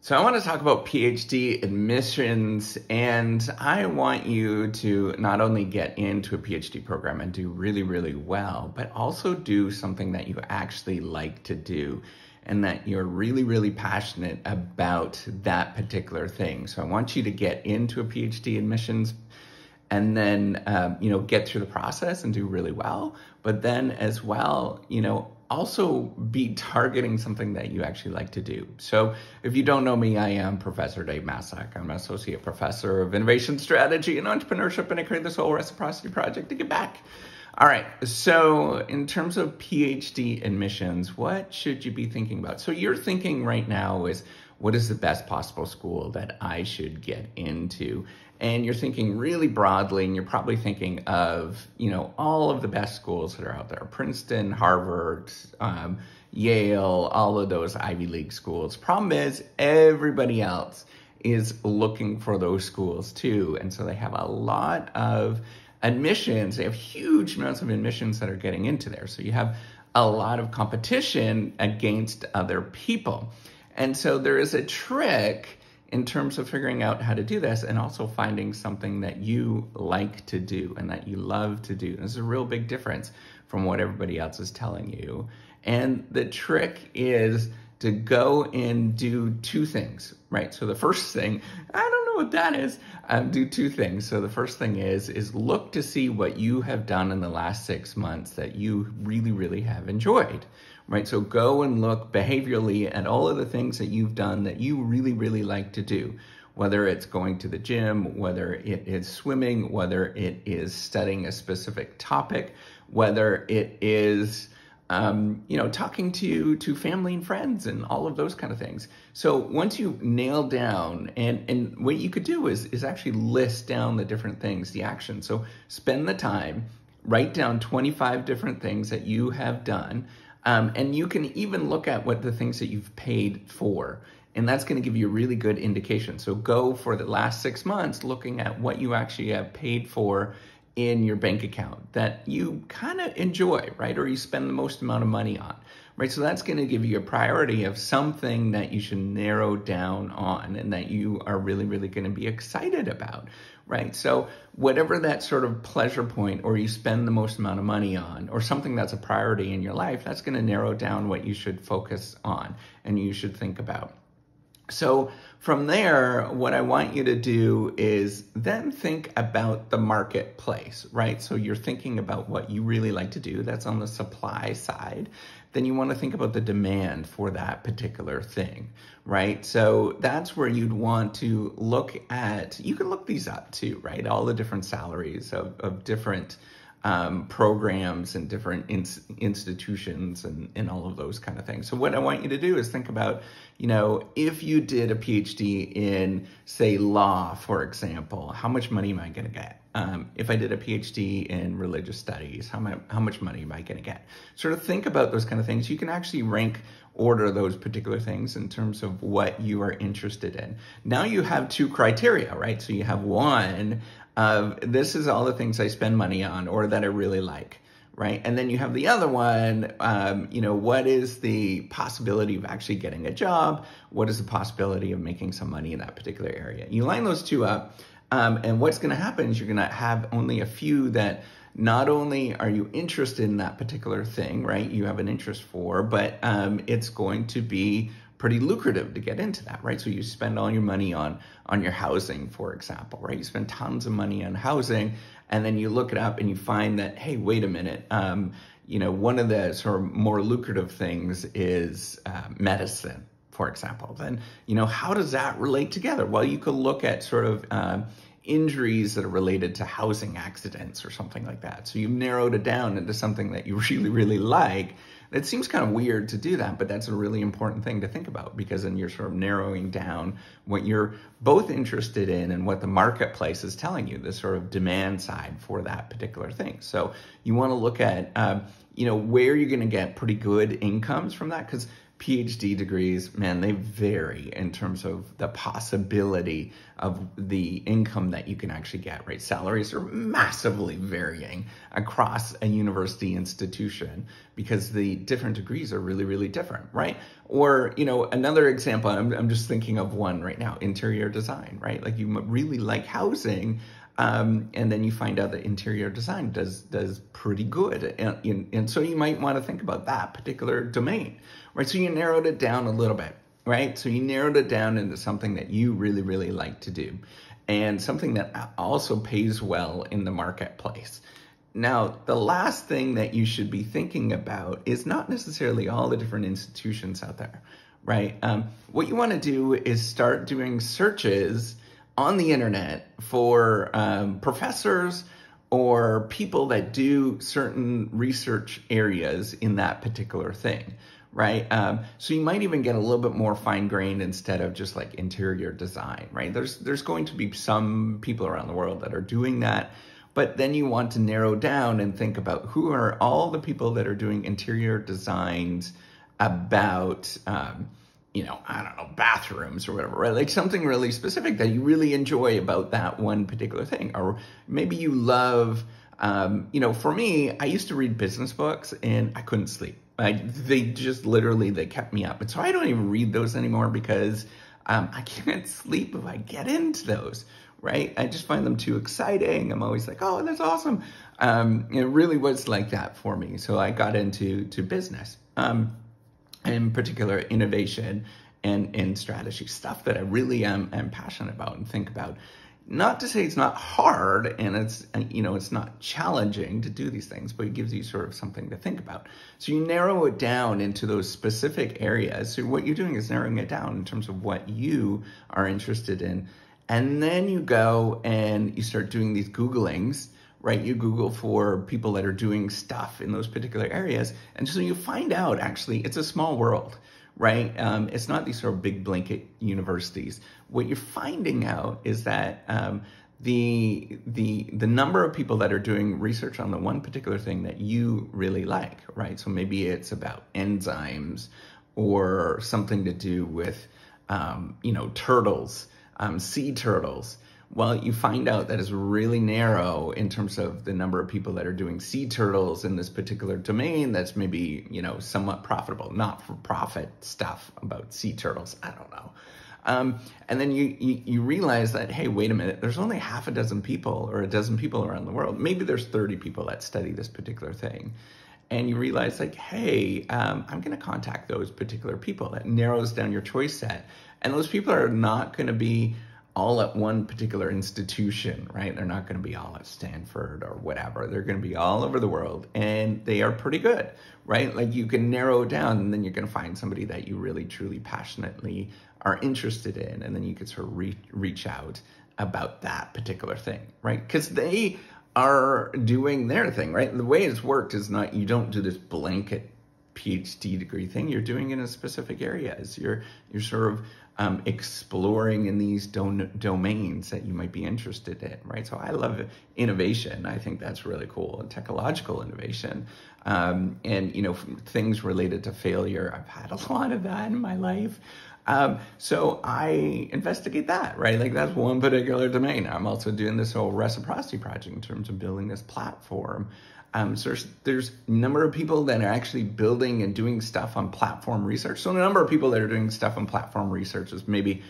So I want to talk about PhD admissions, and I want you to not only get into a PhD program and do really, really well, but also do something that you actually like to do and that you're really, really passionate about that particular thing. So I want you to get into a PhD admissions and then, get through the process and do really well. But then as well, also be targeting something that you actually like to do. So if you don't know me, I am Professor Dave Massack. I'm an associate professor of innovation strategy and entrepreneurship, and I created this whole reciprocity project to give back. All right, so in terms of PhD admissions, what should you be thinking about? So you're thinking right now is, what is the best possible school that I should get into? And you're thinking really broadly, and you're probably thinking of, all of the best schools that are out there, Princeton, Harvard, Yale, all of those Ivy League schools. Problem is, everybody else is looking for those schools too. And so they have a lot of admissions. They have huge amounts of admissions that are getting into there. So you have a lot of competition against other people. And so there is a trick in terms of figuring out how to do this and also finding something that you like to do and that you love to do. There's a real big difference from what everybody else is telling you. And the trick is to go and do two things, right? So the first thing, I don't know what that is, do two things. So the first thing is look to see what you have done in the last 6 months that you really, really have enjoyed, right? So go and look behaviorally at all of the things that you've done that you really, really like to do, whether it's going to the gym, whether it is swimming, whether it is studying a specific topic, whether it is talking to family and friends and all of those kind of things. So once you nail down, and what you could do is actually list down the different things, the action. So spend the time, write down 25 different things that you have done, and you can even look at what the things that you've paid for. And that's going to give you a really good indication. So go for the last 6 months looking at what you actually have paid for in your bank account that you kind of enjoy, right? Or you spend the most amount of money on, right? So that's going to give you a priority of something that you should narrow down on and that you are really, really going to be excited about, right? So whatever that sort of pleasure point or you spend the most amount of money on or something that's a priority in your life, that's going to narrow down what you should focus on and you should think about. So from there, what I want you to do is then think about the marketplace, right? So you're thinking about what you really like to do. That's on the supply side. Then you want to think about the demand for that particular thing, right? So that's where you'd want to look at, you can look these up too, right? All the different salaries of different programs and different institutions and all of those kind of things. So what I want you to do is think about, if you did a PhD in, say, law, for example, how much money am I going to get? If I did a PhD in religious studies, how much money am I going to get? Sort of think about those kind of things. You can actually order those particular things in terms of what you are interested in. Now you have two criteria, right? So you have one of this is all the things I spend money on or that I really like, right? And then you have the other one, what is the possibility of actually getting a job? What is the possibility of making some money in that particular area? You line those two up, and what's going to happen is you're going to have only a few that not only are you interested in that particular thing, right? You have an interest for, but it's going to be pretty lucrative to get into that, right? So you spend all your money on your housing, for example, right? You spend tons of money on housing, and then you look it up and you find that, hey, wait a minute, one of the sort of more lucrative things is medicine, for example. Then, how does that relate together? Well, you could look at sort of injuries that are related to housing accidents or something like that. So you've narrowed it down into something that you really, really like. It seems kind of weird to do that, but that's a really important thing to think about because then you're sort of narrowing down what you're both interested in and what the marketplace is telling you, the sort of demand side for that particular thing. So you want to look at, where you're going to get pretty good incomes from that because PhD degrees, man, they vary in terms of the possibility of the income that you can actually get, right? Salaries are massively varying across a university institution because the different degrees are really, really different, right? Or, another example, I'm just thinking of one right now, interior design, right? Like you really like housing, and then you find out that interior design does pretty good. And so you might want to think about that particular domain, right? So you narrowed it down a little bit, right? So you narrowed it down into something that you really, really like to do and something that also pays well in the marketplace. Now, the last thing that you should be thinking about is not necessarily all the different institutions out there, right? What you want to do is start doing searches on the internet for professors or people that do certain research areas in that particular thing, right? So you might even get a little bit more fine-grained instead of just like interior design, right? There's going to be some people around the world that are doing that, but then you want to narrow down and think about who are all the people that are doing interior designs about, I don't know, bathrooms or whatever, right? Like something really specific that you really enjoy about that one particular thing. Or maybe you love, for me, I used to read business books and I couldn't sleep. They kept me up. And so I don't even read those anymore because I can't sleep if I get into those, right? I just find them too exciting. I'm always like, oh, that's awesome. It really was like that for me. So I got into business. In particular, innovation and strategy, stuff that I really am passionate about and think about. Not to say it's not hard and it's not challenging to do these things, but it gives you sort of something to think about. So you narrow it down into those specific areas. So what you're doing is narrowing it down in terms of what you are interested in. And then you go and you start doing these Googlings, right? You Google for people that are doing stuff in those particular areas. And so you find out, actually, it's a small world, right? It's not these sort of big blanket universities. What you're finding out is that the number of people that are doing research on the one particular thing that you really like, right? So maybe it's about enzymes or something to do with, turtles, sea turtles. Well, you find out that it's really narrow in terms of the number of people that are doing sea turtles in this particular domain that's maybe, somewhat profitable, not for profit stuff about sea turtles. I don't know. And then you realize that, hey, wait a minute, there's only half a dozen people or a dozen people around the world. Maybe there's 30 people that study this particular thing. And you realize like, hey, I'm going to contact those particular people. That narrows down your choice set. And those people are not going to be all at one particular institution, right? They're not going to be all at Stanford or whatever. They're going to be all over the world, and they are pretty good, right? Like you can narrow it down, and then you're going to find somebody that you really, truly, passionately are interested in, and then you can sort of reach out about that particular thing, right? Because they are doing their thing, right? The way it's worked is not, you don't do this blanket PhD degree thing. You're doing it in specific areas. You're sort of exploring in these domains that you might be interested in, right? So I love innovation. I think that's really cool, and technological innovation, and things related to failure. I've had a lot of that in my life. So I investigate that, right? Like that's one particular domain. I'm also doing this whole reciprocity project in terms of building this platform. So there's a number of people that are actually building and doing stuff on platform research. So the number of people that are doing stuff on platform research is maybe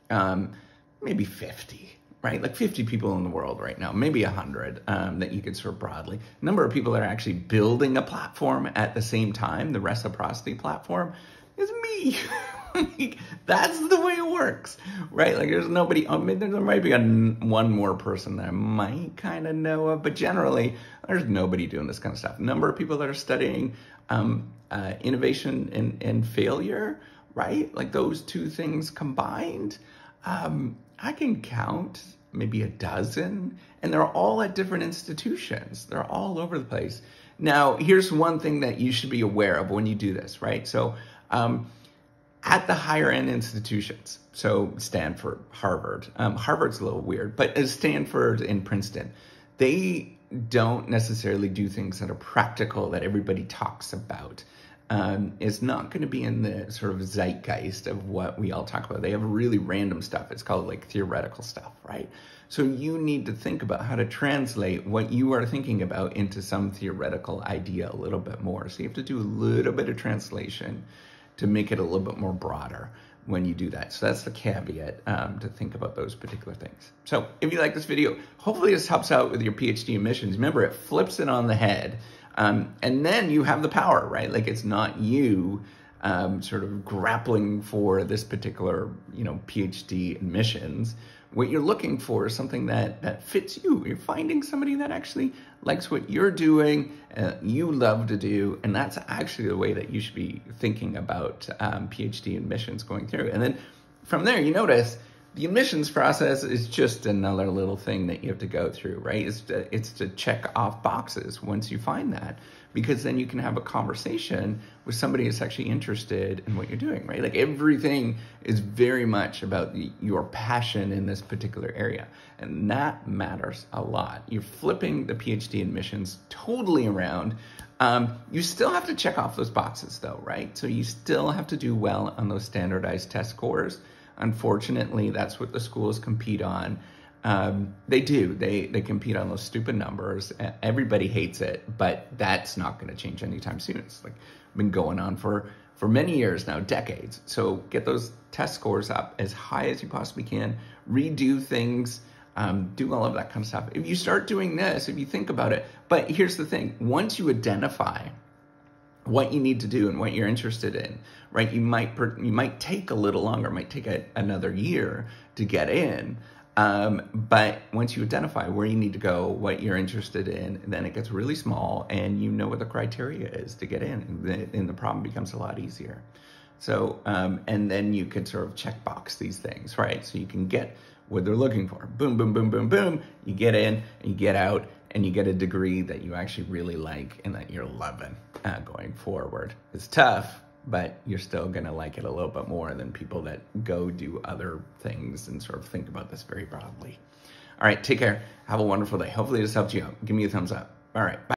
50, right? Like 50 people in the world right now, maybe 100 that you could sort of broadly. Number of people that are actually building a platform at the same time, the reciprocity platform, is me. That's the way it works, right? Like there's nobody, there might be one more person that I might kind of know of, but generally there's nobody doing this kind of stuff. Number of people that are studying innovation and failure, right? Like those two things combined, I can count maybe a dozen, and they're all at different institutions. They're all over the place. Now, here's one thing that you should be aware of when you do this, right? So, at the higher end institutions, so Stanford, Harvard, Harvard's a little weird, but as Stanford and Princeton, they don't necessarily do things that are practical that everybody talks about. is not going to be in the sort of zeitgeist of what we all talk about. They have really random stuff. It's called like theoretical stuff, right? So you need to think about how to translate what you are thinking about into some theoretical idea a little bit more. So you have to do a little bit of translation to make it a little bit more broader when you do that. So that's the caveat, to think about those particular things. So if you like this video, hopefully this helps out with your PhD admissions. Remember, it flips it on the head. And then you have the power, right? Like it's not you sort of grappling for this particular, PhD admissions. What you're looking for is something that fits you. You're finding somebody that actually likes what you're doing, you love to do, and that's actually the way that you should be thinking about PhD admissions going through. And then from there, you notice the admissions process is just another little thing that you have to go through, right? It's to check off boxes once you find that, because then you can have a conversation with somebody that's actually interested in what you're doing, right? Like everything is very much about your passion in this particular area, and that matters a lot. You're flipping the PhD admissions totally around. You still have to check off those boxes though, right? So you still have to do well on those standardized test scores. Unfortunately, that's what the schools compete on. They do. They compete on those stupid numbers. Everybody hates it, but that's not going to change anytime soon. It's like been going on for many years now, decades. So get those test scores up as high as you possibly can. Redo things. Do all of that kind of stuff. If you start doing this, if you think about it, but here's the thing: once you identify what you need to do and what you're interested in, right? You might take a little longer, might take another year to get in. But once you identify where you need to go, what you're interested in, then it gets really small and you know what the criteria is to get in, and the problem becomes a lot easier. So, and then you can sort of check box these things, right? So you can get what they're looking for. Boom, boom, boom, boom, boom. You get in and you get out and you get a degree that you actually really like and that you're loving going forward. It's tough, but you're still gonna like it a little bit more than people that go do other things and sort of think about this very broadly. All right, take care. Have a wonderful day. Hopefully this helped you out. Give me a thumbs up. All right, bye.